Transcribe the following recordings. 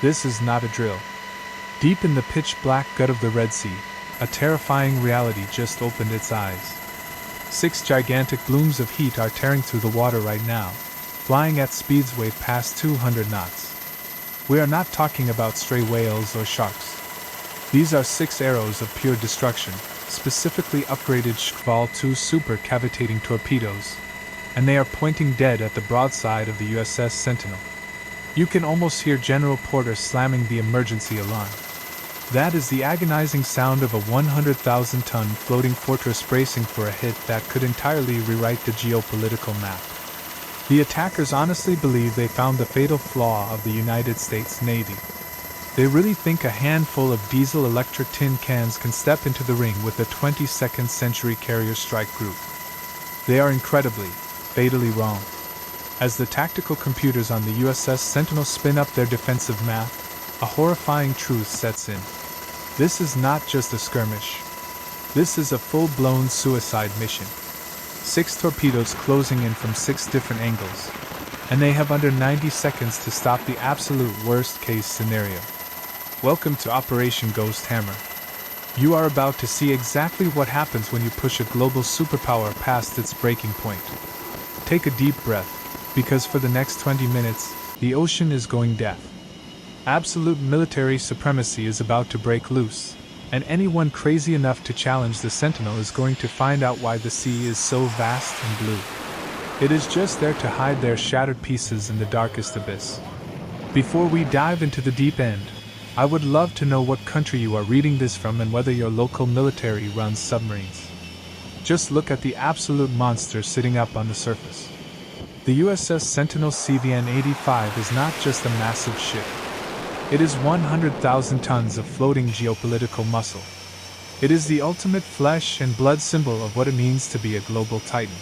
This is not a drill. Deep in the pitch-black gut of the Red Sea, a terrifying reality just opened its eyes. 6 gigantic blooms of heat are tearing through the water right now, flying at speeds way past 200 knots. We are not talking about stray whales or sharks. These are 6 arrows of pure destruction, specifically upgraded Shackles 2 super cavitating torpedoes, and they are pointing dead at the broadside of the USS Sentinel. You can almost hear General Porter slamming the emergency alarm. That is the agonizing sound of a 100,000-ton floating fortress bracing for a hit that could entirely rewrite the geopolitical map. The attackers honestly believe they found the fatal flaw of the United States Navy. They really think a handful of diesel-electric tin cans can step into the ring with the 22nd Century Carrier Strike Group. They are incredibly, fatally wrong. As the tactical computers on the USS Sentinel spin up their defensive math, a horrifying truth sets in. This is not just a skirmish. This is a full-blown suicide mission. 6 torpedoes closing in from 6 different angles, and they have under 90 seconds to stop the absolute worst-case scenario. Welcome to Operation Ghost Hammer. You are about to see exactly what happens when you push a global superpower past its breaking point. Take a deep breath, because for the next 20 minutes, the ocean is going deaf. Absolute military supremacy is about to break loose, and anyone crazy enough to challenge the Sentinel is going to find out why the sea is so vast and blue. It is just there to hide their shattered pieces in the darkest abyss. Before we dive into the deep end, I would love to know what country you are reading this from and whether your local military runs submarines. Just look at the absolute monster sitting up on the surface. The USS Sentinel CVN-85 is not just a massive ship. It is 100,000 tons of floating geopolitical muscle. It is the ultimate flesh and blood symbol of what it means to be a global titan.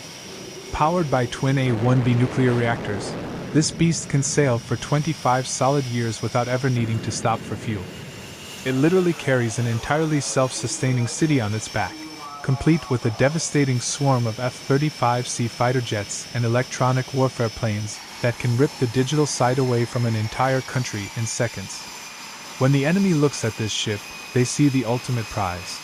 Powered by twin A-1B nuclear reactors, this beast can sail for 25 solid years without ever needing to stop for fuel. It literally carries an entirely self-sustaining city on its back, complete with a devastating swarm of F-35C fighter jets and electronic warfare planes that can rip the digital side away from an entire country in seconds. When the enemy looks at this ship, they see the ultimate prize.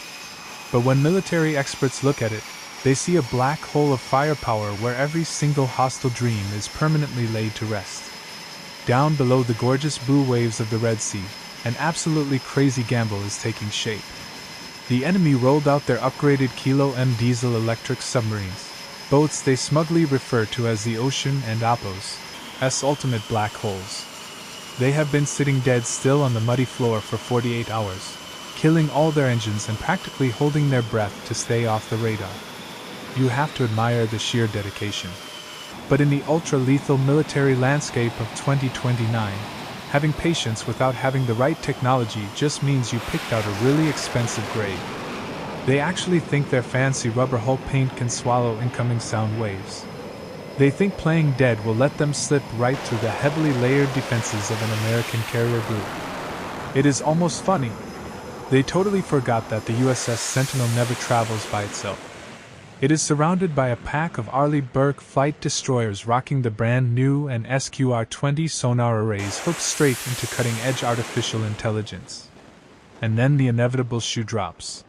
But when military experts look at it, they see a black hole of firepower where every single hostile dream is permanently laid to rest. Down below the gorgeous blue waves of the Red Sea, an absolutely crazy gamble is taking shape. The enemy rolled out their upgraded Kilo M diesel-electric submarines, boats they smugly refer to as the Ocean and Appos, as ultimate black holes. They have been sitting dead still on the muddy floor for 48 hours, killing all their engines and practically holding their breath to stay off the radar. You have to admire the sheer dedication. But in the ultra-lethal military landscape of 2029, having patience without having the right technology just means you picked out a really expensive grade. They actually think their fancy rubber hull paint can swallow incoming sound waves. They think playing dead will let them slip right through the heavily layered defenses of an American carrier group. It is almost funny. They totally forgot that the USS Sentinel never travels by itself. It is surrounded by a pack of Arleigh Burke flight destroyers rocking the brand new and SQR-20 sonar arrays hooked straight into cutting-edge artificial intelligence. And then the inevitable shoe drops.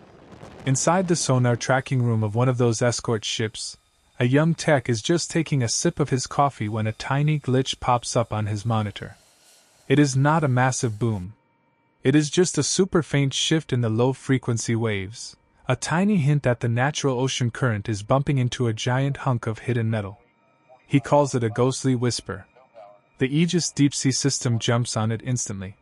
Inside the sonar tracking room of one of those escort ships, a young tech is just taking a sip of his coffee when a tiny glitch pops up on his monitor. It is not a massive boom. It is just a super faint shift in the low-frequency waves. A tiny hint that the natural ocean current is bumping into a giant hunk of hidden metal. He calls it a ghostly whisper. The Aegis deep-sea system jumps on it instantly.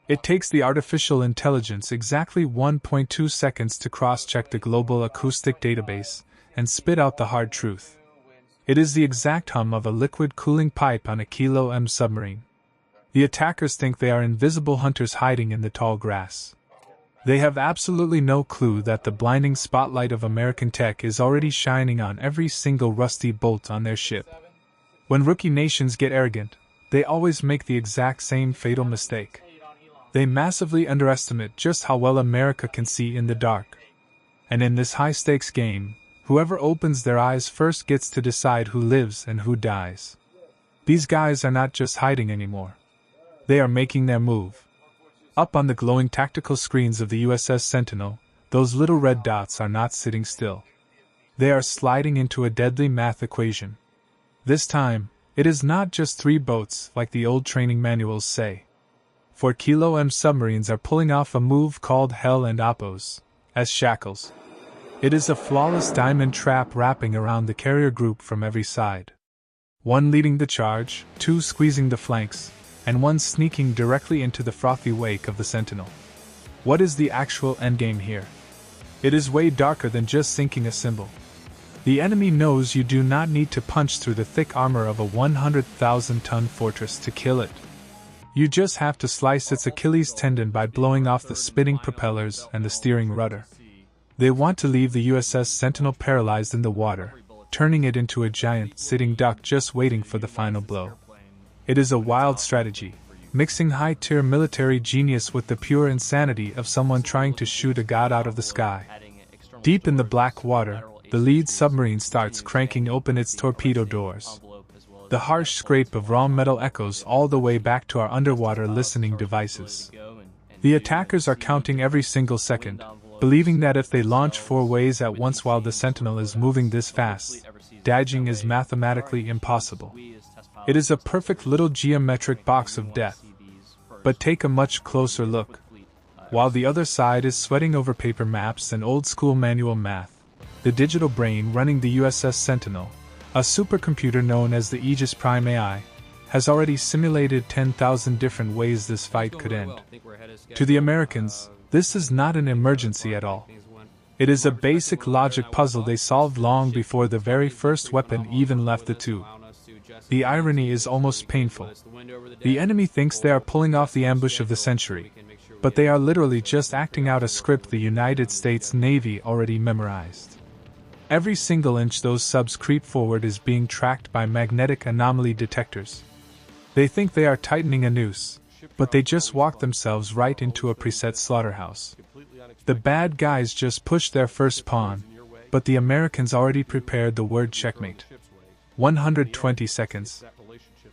It takes the artificial intelligence exactly 1.2 seconds to cross-check the global acoustic database and spit out the hard truth. It is the exact hum of a liquid cooling pipe on a Kilo M submarine. The attackers think they are invisible hunters hiding in the tall grass. They have absolutely no clue that the blinding spotlight of American tech is already shining on every single rusty bolt on their ship. When rookie nations get arrogant, they always make the exact same fatal mistake. They massively underestimate just how well America can see in the dark. And in this high-stakes game, whoever opens their eyes first gets to decide who lives and who dies. These guys are not just hiding anymore. They are making their move. Up on the glowing tactical screens of the USS Sentinel, those little red dots are not sitting still. They are sliding into a deadly math equation. This time, it is not just 3 boats like the old training manuals say. 4 Kilo M submarines are pulling off a move called Hell and Oppos, as Shackles. It is a flawless diamond trap wrapping around the carrier group from every side. 1 leading the charge, 2 squeezing the flanks, and 1 sneaking directly into the frothy wake of the Sentinel. What is the actual endgame here? It is way darker than just sinking a symbol. The enemy knows you do not need to punch through the thick armor of a 100,000-ton fortress to kill it. You just have to slice its Achilles tendon by blowing off the spinning propellers and the steering rudder. They want to leave the USS Sentinel paralyzed in the water, turning it into a giant sitting duck just waiting for the final blow. It is a wild strategy, mixing high-tier military genius with the pure insanity of someone trying to shoot a god out of the sky. Deep in the black water, the lead submarine starts cranking open its torpedo doors. The harsh scrape of raw metal echoes all the way back to our underwater listening devices. The attackers are counting every single second, believing that if they launch 4 ways at once while the Sentinel is moving this fast, dodging is mathematically impossible. It is a perfect little geometric box of death. But take a much closer look. While the other side is sweating over paper maps and old-school manual math, the digital brain running the USS Sentinel, a supercomputer known as the Aegis Prime AI, has already simulated 10,000 different ways this fight could end. To the Americans, this is not an emergency at all. It is a basic logic puzzle they solved long before the very first weapon even left the tube. The irony is almost painful. The enemy thinks they are pulling off the ambush of the century, but they are literally just acting out a script the United States Navy already memorized. Every single inch those subs creep forward is being tracked by magnetic anomaly detectors. They think they are tightening a noose, but they just walk themselves right into a preset slaughterhouse. The bad guys just pushed their first pawn, but the Americans already prepared the word checkmate. 120 seconds.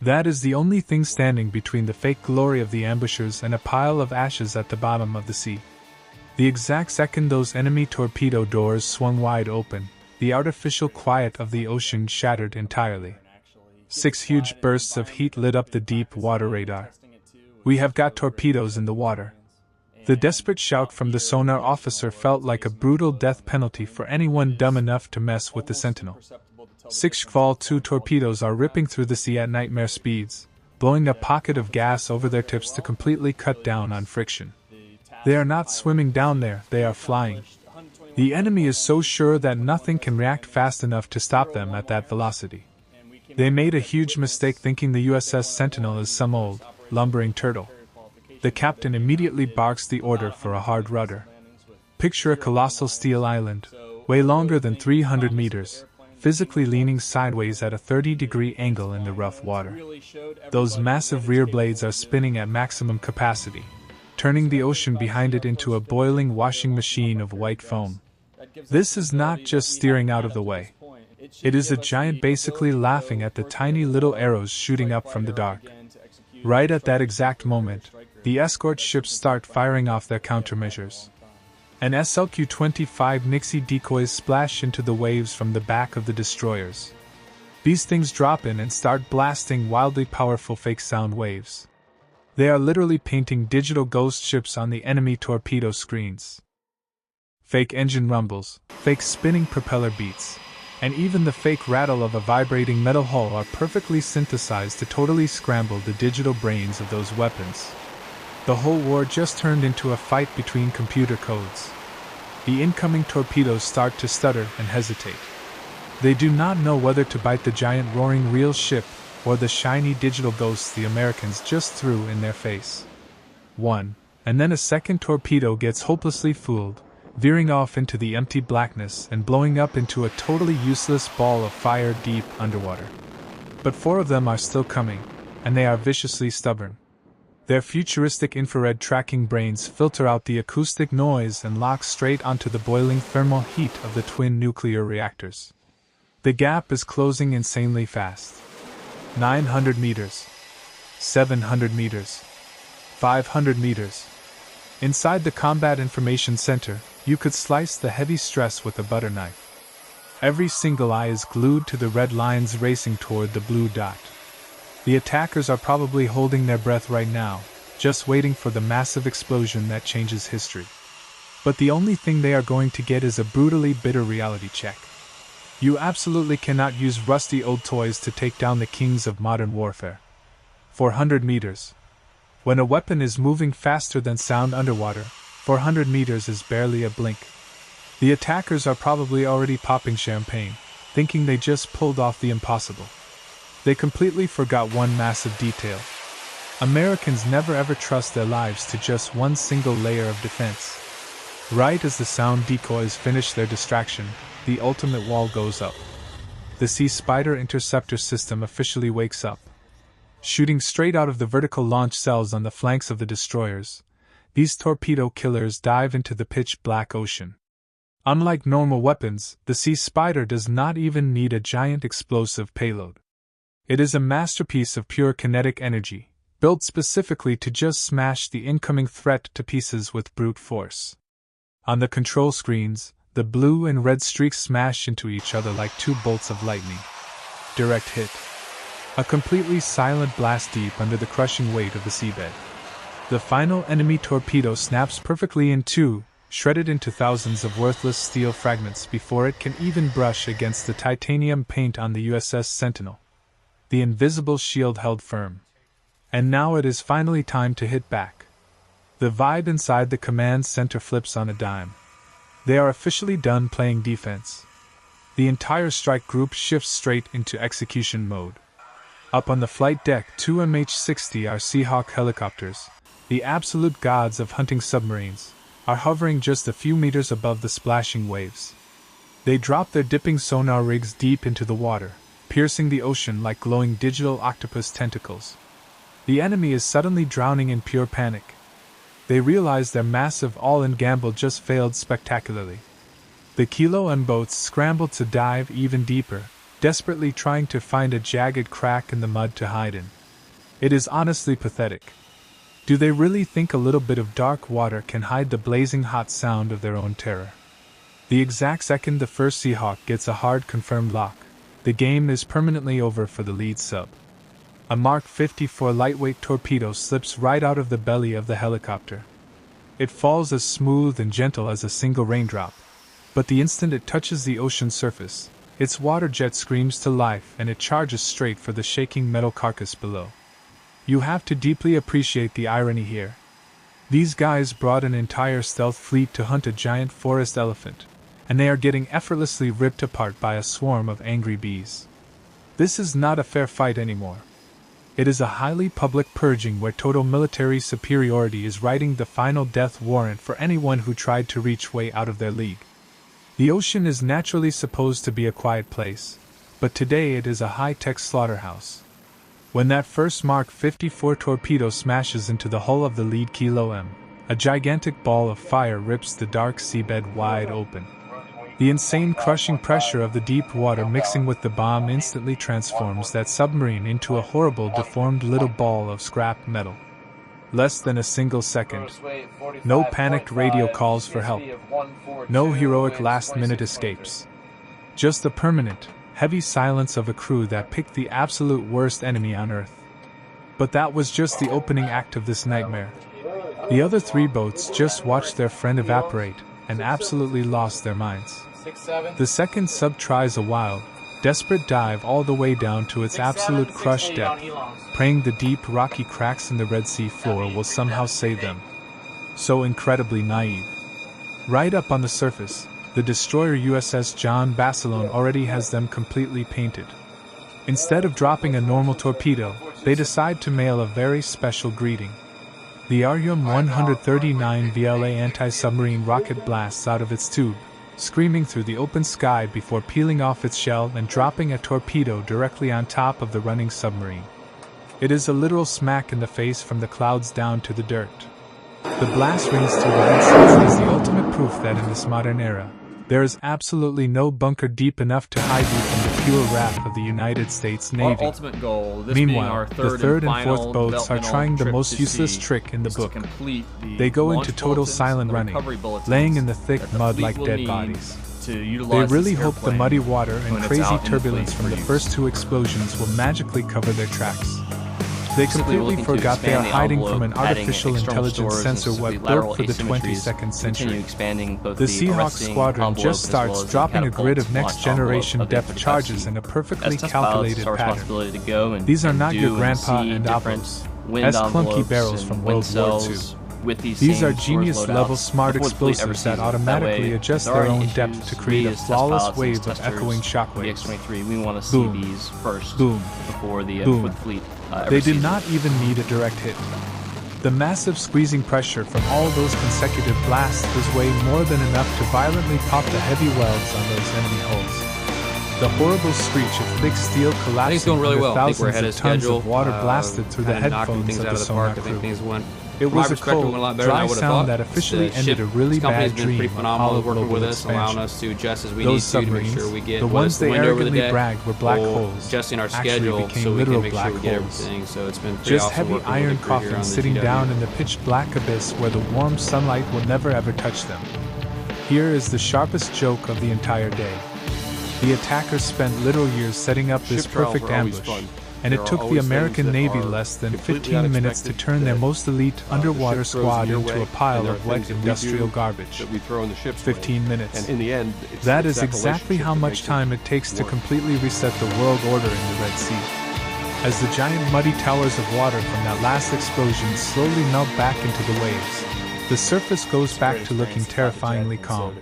That is the only thing standing between the fake glory of the ambushers and a pile of ashes at the bottom of the sea. The exact second those enemy torpedo doors swung wide open, the artificial quiet of the ocean shattered entirely. 6 huge bursts of heat lit up the deep water radar. We have got torpedoes in the water. The desperate shout from the sonar officer felt like a brutal death penalty for anyone dumb enough to mess with the Sentinel. 6 Shkval 2 torpedoes are ripping through the sea at nightmare speeds, blowing a pocket of gas over their tips to completely cut down on friction. They are not swimming down there, they are flying. The enemy is so sure that nothing can react fast enough to stop them at that velocity. They made a huge mistake thinking the USS Sentinel is some old, lumbering turtle. The captain immediately barks the order for a hard rudder. Picture a colossal steel island, way longer than 300 meters, physically leaning sideways at a 30-degree angle in the rough water. Those massive rear blades are spinning at maximum capacity, turning the ocean behind it into a boiling washing machine of white foam. This is not just steering out of the way. It is a giant basically laughing at the tiny little arrows shooting up from the dark. Right at that exact moment, the escort ships start firing off their countermeasures. An SLQ-25 Nixie decoys splash into the waves from the back of the destroyers. These things drop in and start blasting wildly powerful fake sound waves. They are literally painting digital ghost ships on the enemy torpedo screens. Fake engine rumbles, fake spinning propeller beats, and even the fake rattle of a vibrating metal hull are perfectly synthesized to totally scramble the digital brains of those weapons. The whole war just turned into a fight between computer codes. The incoming torpedoes start to stutter and hesitate. They do not know whether to bite the giant roaring real ship or the shiny digital ghosts the Americans just threw in their face. One, and then a second torpedo gets hopelessly fooled, veering off into the empty blackness and blowing up into a totally useless ball of fire deep underwater. But 4 of them are still coming, and they are viciously stubborn. Their futuristic infrared tracking brains filter out the acoustic noise and lock straight onto the boiling thermal heat of the twin nuclear reactors. The gap is closing insanely fast. 900 meters. 700 meters. 500 meters. Inside the Combat Information Center, you could slice the heavy stress with a butter knife. Every single eye is glued to the red lines racing toward the blue dot. The attackers are probably holding their breath right now, just waiting for the massive explosion that changes history. But the only thing they are going to get is a brutally bitter reality check. You absolutely cannot use rusty old toys to take down the kings of modern warfare. 400 meters. When a weapon is moving faster than sound underwater, 400 meters is barely a blink. The attackers are probably already popping champagne, thinking they just pulled off the impossible. They completely forgot one massive detail. Americans never ever trust their lives to just one single layer of defense. Right as the sound decoys finish their distraction, the ultimate wall goes up. The Sea Spider interceptor system officially wakes up. Shooting straight out of the vertical launch cells on the flanks of the destroyers, these torpedo killers dive into the pitch-black ocean. Unlike normal weapons, the Sea Spider does not even need a giant explosive payload. It is a masterpiece of pure kinetic energy, built specifically to just smash the incoming threat to pieces with brute force. On the control screens, the blue and red streaks smash into each other like two bolts of lightning. Direct hit. A completely silent blast deep under the crushing weight of the seabed. The final enemy torpedo snaps perfectly in two, shredded into thousands of worthless steel fragments before it can even brush against the titanium paint on the USS Sentinel. The invisible shield held firm. And now it is finally time to hit back. The vibe inside the command center flips on a dime. They are officially done playing defense. The entire strike group shifts straight into execution mode. Up on the flight deck, two MH-60 are Seahawk helicopters, the absolute gods of hunting submarines, are hovering just a few meters above the splashing waves. They drop their dipping sonar rigs deep into the water, piercing the ocean like glowing digital octopus tentacles. The enemy is suddenly drowning in pure panic. They realize their massive all-in gamble just failed spectacularly. The Kilo M boats scramble to dive even deeper, desperately trying to find a jagged crack in the mud to hide in. It is honestly pathetic. Do they really think a little bit of dark water can hide the blazing hot sound of their own terror? The exact second the first Seahawk gets a hard confirmed lock, the game is permanently over for the lead sub. A Mark 54 lightweight torpedo slips right out of the belly of the helicopter. It falls as smooth and gentle as a single raindrop, but the instant it touches the ocean surface, its water jet screams to life and it charges straight for the shaking metal carcass below. You have to deeply appreciate the irony here. These guys brought an entire stealth fleet to hunt a giant forest elephant, and they are getting effortlessly ripped apart by a swarm of angry bees. This is not a fair fight anymore. It is a highly public purging where total military superiority is writing the final death warrant for anyone who tried to reach way out of their league. The ocean is naturally supposed to be a quiet place, but today it is a high-tech slaughterhouse. When that first Mark 54 torpedo smashes into the hull of the lead Kilo M, a gigantic ball of fire rips the dark seabed wide open. The insane crushing pressure of the deep water mixing with the bomb instantly transforms that submarine into a horrible deformed little ball of scrap metal. Less than a single second. No panicked radio calls for help. No heroic last-minute escapes. Just the permanent, heavy silence of a crew that picked the absolute worst enemy on Earth. But that was just the opening act of this nightmare. The other three boats just watched their friend evaporate and absolutely lost their minds. The second sub tries a wild, desperate dive all the way down to its absolute crush depth, praying the deep rocky cracks in the Red Sea floor will somehow save them. So incredibly naive. Right up on the surface, the destroyer USS John Basilone already has them completely painted. Instead of dropping a normal torpedo, they decide to mail a very special greeting. The Arium-139 VLA anti-submarine rocket blasts out of its tube, screaming through the open sky before peeling off its shell and dropping a torpedo directly on top of the running submarine. It is a literal smack in the face from the clouds down to the dirt. The blast rings through the headsets as the ultimate proof that in this modern era, There is absolutely no bunker deep enough to hide you from the pure wrath of the United States Navy. Our ultimate goal, this Meanwhile, our the third and fourth boats are trying the most useless trick in the book. They go into total silent running, laying in the thick mud like dead bodies. They really hope the muddy water and crazy turbulence from the first two explosions will magically cover their tracks. They completely forgot they are hiding from an artificial intelligence sensor web built for the 22nd century. The Seahawk squadron just starts dropping a grid of next-generation depth charges in a perfectly calculated pattern. These are not your grandpa and apples, as clunky barrels from World War II. These are genius-level smart explosives that automatically adjust their own depth to create a flawless wave of echoing shockwaves. Boom, boom, boom. They did not even need a direct hit. The massive squeezing pressure from all those consecutive blasts was way more than enough to violently pop the heavy welds on those enemy hulls. The horrible screech of thick steel collapsing under thousands of tons of water blasted through the headphones of the sonar crew. It was a cold, dry sound that officially ended a really bad dream of hollow global expansion. Those submarines, the ones they arrogantly bragged were black holes, actually became literal black holes. Just heavy iron coffins sitting down in the pitch-black abyss where the warm sunlight will never ever touch them. Here is the sharpest joke of the entire day. The attackers spent literal years setting up this perfect ambush, and it took the American Navy less than 15 minutes to turn their most elite underwater squad into a pile of wet industrial garbage. 15 minutes. That is exactly how much time it takes to completely reset the world order in the Red Sea. As the giant muddy towers of water from that last explosion slowly melt back into the waves, the surface goes back to looking terrifyingly calm.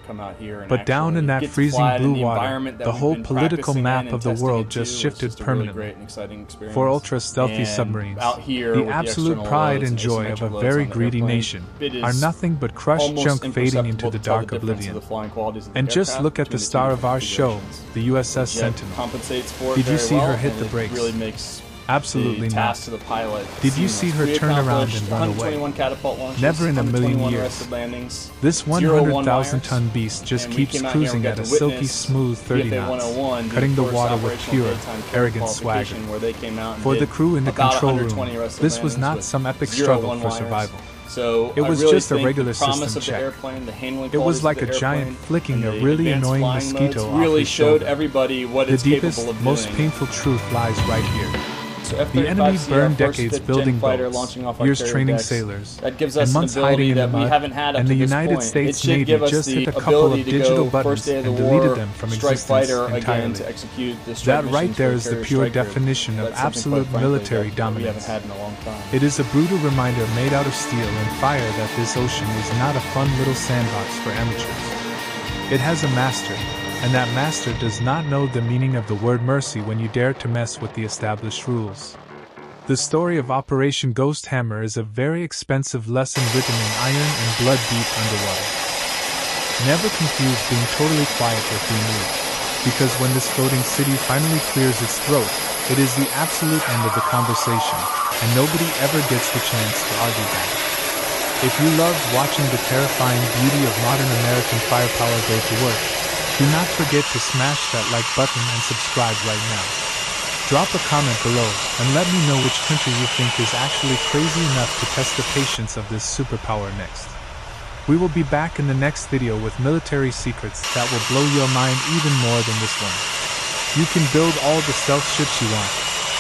But down in that freezing blue water, the whole political map of the world just shifted permanently. For ultra-stealthy submarines, the absolute pride and joy of a very greedy nation are nothing but crushed junk fading into the dark oblivion. And just look at the star of our show, the USS Sentinel. Did you see her hit the brakes? Absolutely not. Did you see her turn around and run away? Never in a million years. This 100,000-ton beast just keeps cruising at a silky smooth 30 knots, cutting the water with pure, arrogant swagger. For the crew in the control room, this was not some epic struggle for survival. It was just a regular system check. It was like a giant flicking a really annoying mosquito off his shoulder. The deepest, most painful truth lies right here. The enemy burned decades building boats, years training sailors, and months hiding in the mud, and the United States Navy just hit a couple of digital buttons and deleted them from existence entirely. That right there is the pure definition of absolute military dominance. It is a brutal reminder made out of steel and fire that this ocean is not a fun little sandbox for amateurs. It has a master, and that master does not know the meaning of the word mercy when you dare to mess with the established rules. The story of Operation Ghost Hammer is a very expensive lesson written in iron and blood deep underwater. Never confuse being totally quiet with being moved, because when this floating city finally clears its throat, it is the absolute end of the conversation, and nobody ever gets the chance to argue that. If you loved watching the terrifying beauty of modern American firepower go to work, do not forget to smash that like button and subscribe right now. Drop a comment below and let me know which country you think is actually crazy enough to test the patience of this superpower next. We will be back in the next video with military secrets that will blow your mind even more than this one. You can build all the stealth ships you want,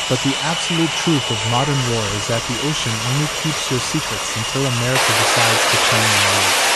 but the absolute truth of modern war is that the ocean only keeps your secrets until America decides to turn them around.